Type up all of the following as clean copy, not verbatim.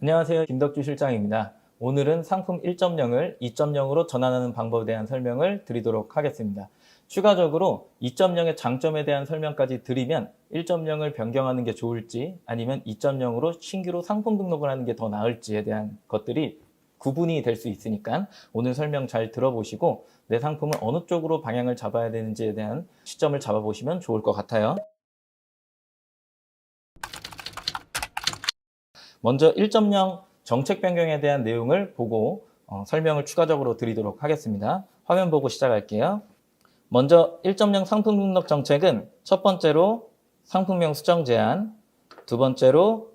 안녕하세요. 김덕주 실장입니다. 오늘은 상품 1.0을 2.0으로 전환하는 방법에 대한 설명을 드리도록 하겠습니다. 추가적으로 2.0의 장점에 대한 설명까지 드리면 1.0을 변경하는 게 좋을지 아니면 2.0으로 신규로 상품 등록을 하는 게 더 나을지에 대한 것들이 구분이 될 수 있으니까 오늘 설명 잘 들어보시고 내 상품을 어느 쪽으로 방향을 잡아야 되는지에 대한 시점을 잡아보시면 좋을 것 같아요. 먼저 1.0 정책 변경에 대한 내용을 보고 설명을 추가적으로 드리도록 하겠습니다. 화면 보고 시작할게요. 먼저 1.0 상품 등록 정책은 첫 번째로 상품명 수정 제한, 두 번째로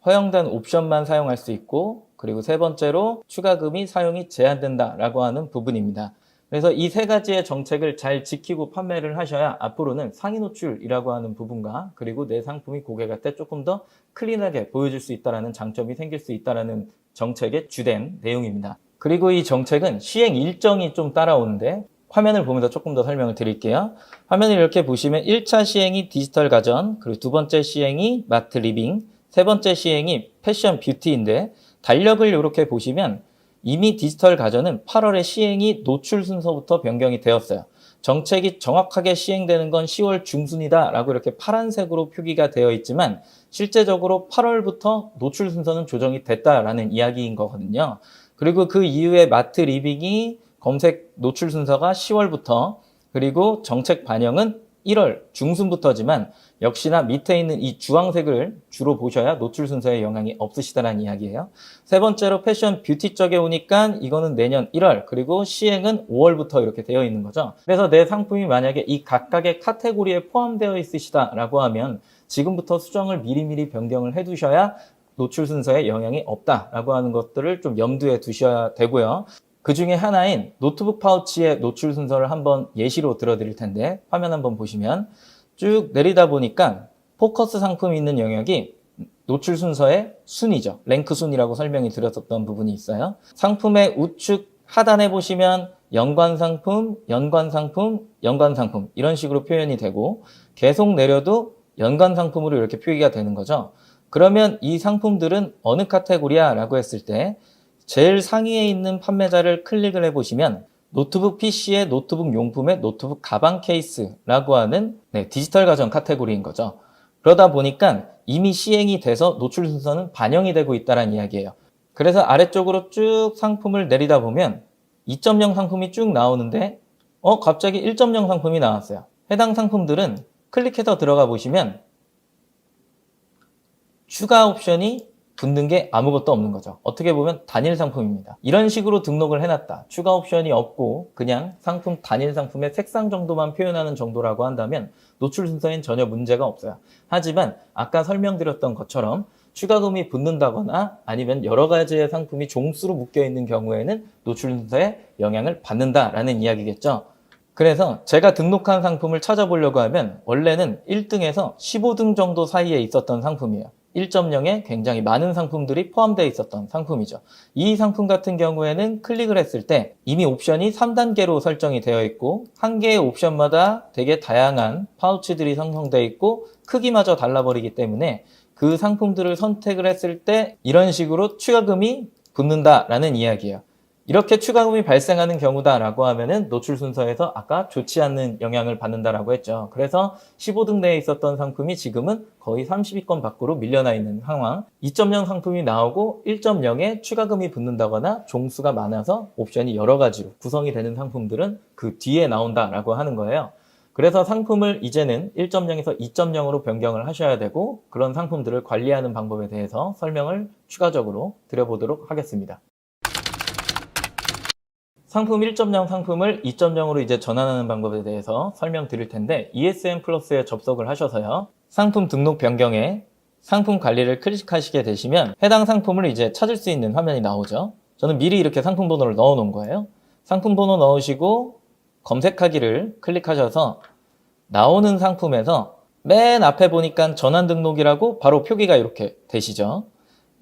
허용된 옵션만 사용할 수 있고, 그리고 세 번째로 추가금이 사용이 제한된다라고 하는 부분입니다. 그래서 이 세 가지의 정책을 잘 지키고 판매를 하셔야 앞으로는 상위 노출이라고 하는 부분과 그리고 내 상품이 고객한테 조금 더 클린하게 보여줄 수 있다는 장점이 생길 수 있다는 정책의 주된 내용입니다. 그리고 이 정책은 시행 일정이 좀 따라오는데 화면을 보면서 조금 더 설명을 드릴게요. 화면을 이렇게 보시면 1차 시행이 디지털 가전, 그리고 두 번째 시행이 마트 리빙, 세 번째 시행이 패션 뷰티인데 달력을 이렇게 보시면 이미 디지털 가전은 8월에 시행이 노출 순서부터 변경이 되었어요. 정책이 정확하게 시행되는 건 10월 중순이다 라고 이렇게 파란색으로 표기가 되어 있지만 실제적으로 8월부터 노출 순서는 조정이 됐다라는 이야기인 거거든요. 그리고 그 이후에 마트 리빙이 검색 노출 순서가 10월부터 그리고 정책 반영은 1월 중순부터지만 역시나 밑에 있는 이 주황색을 주로 보셔야 노출 순서에 영향이 없으시다는 이야기예요. 세 번째로 패션 뷰티 쪽에 오니까 이거는 내년 1월 그리고 시행은 5월부터 이렇게 되어 있는 거죠. 그래서 내 상품이 만약에 이 각각의 카테고리에 포함되어 있으시다라고 하면 지금부터 수정을 미리미리 변경을 해두셔야 노출 순서에 영향이 없다라고 하는 것들을 좀 염두에 두셔야 되고요. 그 중에 하나인 노트북 파우치의 노출 순서를 한번 예시로 들어드릴 텐데 화면 한번 보시면 쭉 내리다 보니까 포커스 상품이 있는 영역이 노출 순서의 순이죠. 랭크 순이라고 설명이 드렸었던 부분이 있어요. 상품의 우측 하단에 보시면 연관 상품, 연관 상품, 연관 상품 이런 식으로 표현이 되고 계속 내려도 연관 상품으로 이렇게 표기가 되는 거죠. 그러면 이 상품들은 어느 카테고리야 라고 했을 때 제일 상위에 있는 판매자를 클릭을 해보시면 노트북 PC의 노트북 용품의 노트북 가방 케이스라고 하는 디지털 가전 카테고리인 거죠. 그러다 보니까 이미 시행이 돼서 노출 순서는 반영이 되고 있다는 이야기예요. 그래서 아래쪽으로 쭉 상품을 내리다 보면 2.0 상품이 쭉 나오는데 갑자기 1.0 상품이 나왔어요. 해당 상품들은 클릭해서 들어가 보시면 추가 옵션이 붙는 게 아무것도 없는 거죠. 어떻게 보면 단일 상품입니다. 이런 식으로 등록을 해놨다. 추가 옵션이 없고 그냥 상품 단일 상품의 색상 정도만 표현하는 정도라고 한다면 노출 순서엔 전혀 문제가 없어요. 하지만 아까 설명드렸던 것처럼 추가금이 붙는다거나 아니면 여러 가지의 상품이 종수로 묶여 있는 경우에는 노출 순서에 영향을 받는다라는 이야기겠죠. 그래서 제가 등록한 상품을 찾아보려고 하면 원래는 1등에서 15등 정도 사이에 있었던 상품이에요. 1.0에 굉장히 많은 상품들이 포함되어 있었던 상품이죠. 이 상품 같은 경우에는 클릭을 했을 때 이미 옵션이 3단계로 설정이 되어 있고 한 개의 옵션마다 되게 다양한 파우치들이 형성되어 있고 크기마저 달라버리기 때문에 그 상품들을 선택을 했을 때 이런 식으로 추가금이 붙는다라는 이야기예요. 이렇게 추가금이 발생하는 경우다라고 하면은 노출 순서에서 아까 좋지 않는 영향을 받는다라고 했죠. 그래서 15등 내에 있었던 상품이 지금은 거의 30위권 밖으로 밀려나 있는 상황. 2.0 상품이 나오고 1.0에 추가금이 붙는다거나 종수가 많아서 옵션이 여러 가지로 구성이 되는 상품들은 그 뒤에 나온다라고 하는 거예요. 그래서 상품을 이제는 1.0에서 2.0으로 변경을 하셔야 되고 그런 상품들을 관리하는 방법에 대해서 설명을 추가적으로 드려보도록 하겠습니다. 상품 1.0 상품을 2.0으로 이제 전환하는 방법에 대해서 설명드릴 텐데 ESN 플러스에 접속을 하셔서요. 상품 등록 변경에 상품 관리를 클릭하시게 되시면 해당 상품을 이제 찾을 수 있는 화면이 나오죠. 저는 미리 이렇게 상품 번호를 넣어 놓은 거예요. 상품 번호 넣으시고 검색하기를 클릭하셔서 나오는 상품에서 맨 앞에 보니까 전환 등록이라고 바로 표기가 이렇게 되시죠.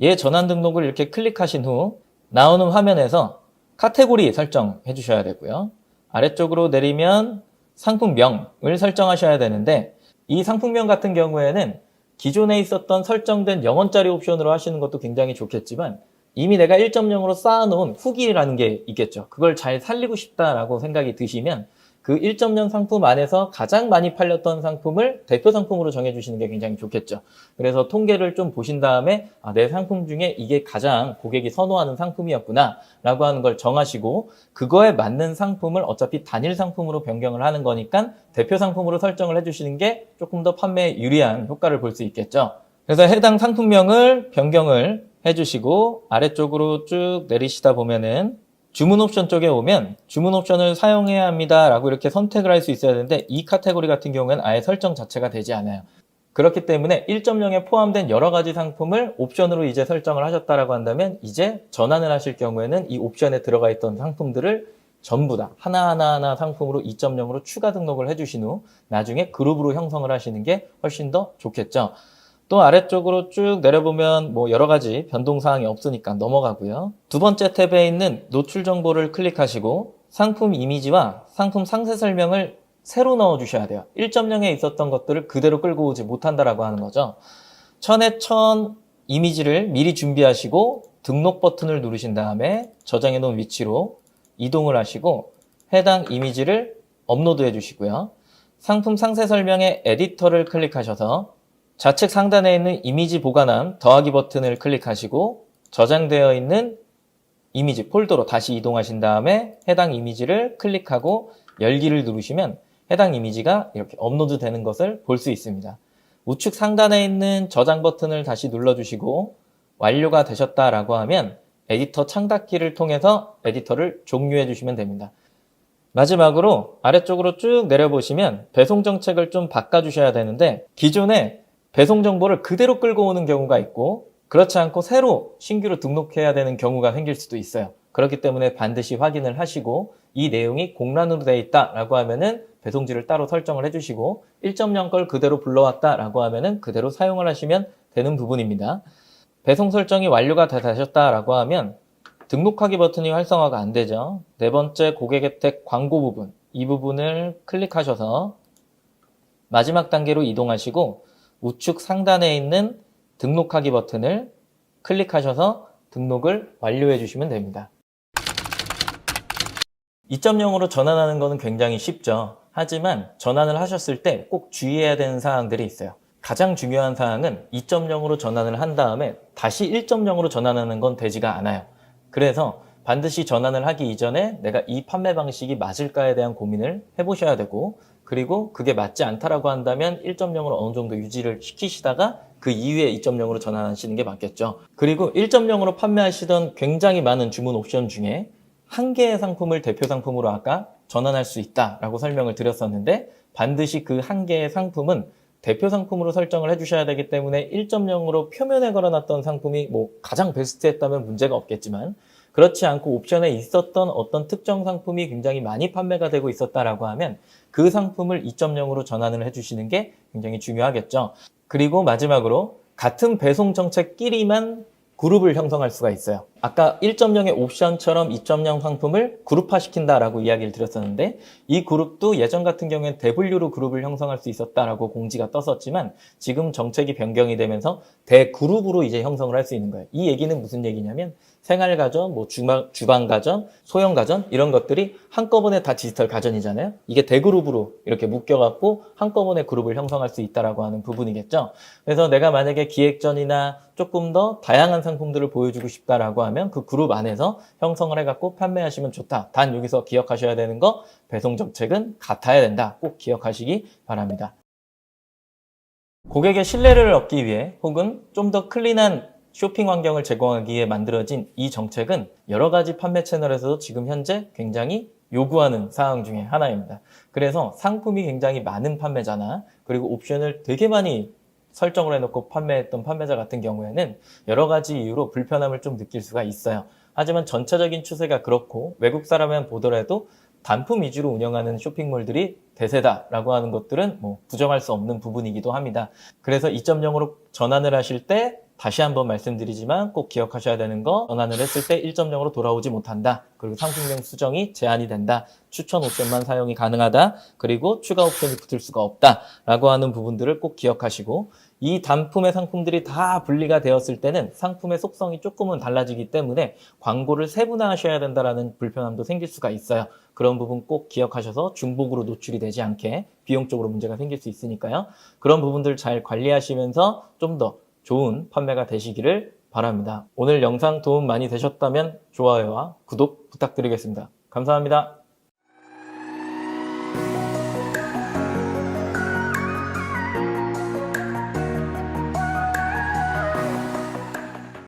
얘 전환 등록을 이렇게 클릭하신 후 나오는 화면에서 카테고리 설정해 주셔야 되고요. 아래쪽으로 내리면 상품명을 설정하셔야 되는데 이 상품명 같은 경우에는 기존에 있었던 설정된 0원짜리 옵션으로 하시는 것도 굉장히 좋겠지만 이미 내가 1.0으로 쌓아놓은 후기라는 게 있겠죠. 그걸 잘 살리고 싶다라고 생각이 드시면 그 1.0 상품 안에서 가장 많이 팔렸던 상품을 대표 상품으로 정해주시는 게 굉장히 좋겠죠. 그래서 통계를 좀 보신 다음에 내 상품 중에 이게 가장 고객이 선호하는 상품이었구나 라고 하는 걸 정하시고 그거에 맞는 상품을 어차피 단일 상품으로 변경을 하는 거니까 대표 상품으로 설정을 해주시는 게 조금 더 판매에 유리한 효과를 볼 수 있겠죠. 그래서 해당 상품명을 변경을 해주시고 아래쪽으로 쭉 내리시다 보면은 주문 옵션 쪽에 오면 주문 옵션을 사용해야 합니다 라고 이렇게 선택을 할 수 있어야 되는데 이 카테고리 같은 경우에는 아예 설정 자체가 되지 않아요. 그렇기 때문에 1.0에 포함된 여러 가지 상품을 옵션으로 이제 설정을 하셨다라고 한다면 이제 전환을 하실 경우에는 이 옵션에 들어가 있던 상품들을 전부 다 하나하나 상품으로 2.0으로 추가 등록을 해주신 후 나중에 그룹으로 형성을 하시는 게 훨씬 더 좋겠죠. 또 아래쪽으로 쭉 내려보면 뭐 여러 가지 변동사항이 없으니까 넘어가고요. 두 번째 탭에 있는 노출 정보를 클릭하시고 상품 이미지와 상품 상세 설명을 새로 넣어주셔야 돼요. 1.0에 있었던 것들을 그대로 끌고 오지 못한다라고 하는 거죠. 1000에 1000 이미지를 미리 준비하시고 등록 버튼을 누르신 다음에 저장해 놓은 위치로 이동을 하시고 해당 이미지를 업로드해 주시고요. 상품 상세 설명의 에디터를 클릭하셔서 좌측 상단에 있는 이미지 보관함 더하기 버튼을 클릭하시고 저장되어 있는 이미지 폴더로 다시 이동하신 다음에 해당 이미지를 클릭하고 열기를 누르시면 해당 이미지가 이렇게 업로드 되는 것을 볼 수 있습니다. 우측 상단에 있는 저장 버튼을 다시 눌러주시고 완료가 되셨다라고 하면 에디터 창닫기를 통해서 에디터를 종료해 주시면 됩니다. 마지막으로 아래쪽으로 쭉 내려보시면 배송 정책을 좀 바꿔주셔야 되는데 기존에 배송 정보를 그대로 끌고 오는 경우가 있고 그렇지 않고 새로 신규로 등록해야 되는 경우가 생길 수도 있어요. 그렇기 때문에 반드시 확인을 하시고 이 내용이 공란으로 되어 있다라고 하면은 배송지를 따로 설정을 해주시고 1.0 걸 그대로 불러왔다라고 하면은 그대로 사용을 하시면 되는 부분입니다. 배송 설정이 완료가 다 되셨다라고 하면 등록하기 버튼이 활성화가 안 되죠. 네 번째 고객 혜택 광고 부분 이 부분을 클릭하셔서 마지막 단계로 이동하시고 우측 상단에 있는 등록하기 버튼을 클릭하셔서 등록을 완료해 주시면 됩니다. 2.0으로 전환하는 것은 굉장히 쉽죠. 하지만 전환을 하셨을 때 꼭 주의해야 되는 사항들이 있어요. 가장 중요한 사항은 2.0으로 전환을 한 다음에 다시 1.0으로 전환하는 건 되지가 않아요. 그래서 반드시 전환을 하기 이전에 내가 이 판매 방식이 맞을까에 대한 고민을 해보셔야 되고 그리고 그게 맞지 않다라고 한다면 1.0으로 어느 정도 유지를 시키시다가 그 이후에 2.0으로 전환하시는 게 맞겠죠. 그리고 1.0으로 판매하시던 굉장히 많은 주문 옵션 중에 한 개의 상품을 대표 상품으로 아까 전환할 수 있다라고 설명을 드렸었는데 반드시 그 한 개의 상품은 대표 상품으로 설정을 해주셔야 되기 때문에 1.0으로 표면에 걸어놨던 상품이 뭐 가장 베스트했다면 문제가 없겠지만 그렇지 않고 옵션에 있었던 어떤 특정 상품이 굉장히 많이 판매가 되고 있었다라고 하면 그 상품을 2.0으로 전환을 해주시는 게 굉장히 중요하겠죠. 그리고 마지막으로 같은 배송 정책끼리만 그룹을 형성할 수가 있어요. 아까 1.0의 옵션처럼 2.0 상품을 그룹화 시킨다라고 이야기를 드렸었는데 이 그룹도 예전 같은 경우에는 대분류로 그룹을 형성할 수 있었다라고 공지가 떴었지만 지금 정책이 변경이 되면서 대그룹으로 이제 형성을 할 수 있는 거예요. 이 얘기는 무슨 얘기냐면 생활가전, 뭐 주방가전, 소형가전 이런 것들이 한꺼번에 다 디지털 가전이잖아요. 이게 대그룹으로 이렇게 묶여갖고 한꺼번에 그룹을 형성할 수 있다라고 하는 부분이겠죠. 그래서 내가 만약에 기획전이나 조금 더 다양한 상품들을 보여주고 싶다라고 하면 그 그룹 안에서 형성을 해갖고 판매하시면 좋다. 단 여기서 기억하셔야 되는 거 배송 정책은 같아야 된다. 꼭 기억하시기 바랍니다. 고객의 신뢰를 얻기 위해 혹은 좀 더 클린한 쇼핑 환경을 제공하기 위해 만들어진 이 정책은 여러 가지 판매 채널에서도 지금 현재 굉장히 요구하는 사항 중에 하나입니다. 그래서 상품이 굉장히 많은 판매자나 그리고 옵션을 되게 많이 설정을 해놓고 판매했던 판매자 같은 경우에는 여러 가지 이유로 불편함을 좀 느낄 수가 있어요. 하지만 전체적인 추세가 그렇고 외국 사람만 보더라도 단품 위주로 운영하는 쇼핑몰들이 대세다라고 하는 것들은 뭐 부정할 수 없는 부분이기도 합니다. 그래서 2.0으로 전환을 하실 때 다시 한번 말씀드리지만 꼭 기억하셔야 되는 거 전환을 했을 때 1.0으로 돌아오지 못한다. 그리고 상품명 수정이 제한이 된다. 추천 옵션만 사용이 가능하다. 그리고 추가 옵션이 붙을 수가 없다. 라고 하는 부분들을 꼭 기억하시고 이 단품의 상품들이 다 분리가 되었을 때는 상품의 속성이 조금은 달라지기 때문에 광고를 세분화하셔야 된다는 불편함도 생길 수가 있어요. 그런 부분 꼭 기억하셔서 중복으로 노출이 되지 않게 비용적으로 문제가 생길 수 있으니까요. 그런 부분들 잘 관리하시면서 좀 더 좋은 판매가 되시기를 바랍니다. 오늘 영상 도움 많이 되셨다면 좋아요와 구독 부탁드리겠습니다. 감사합니다.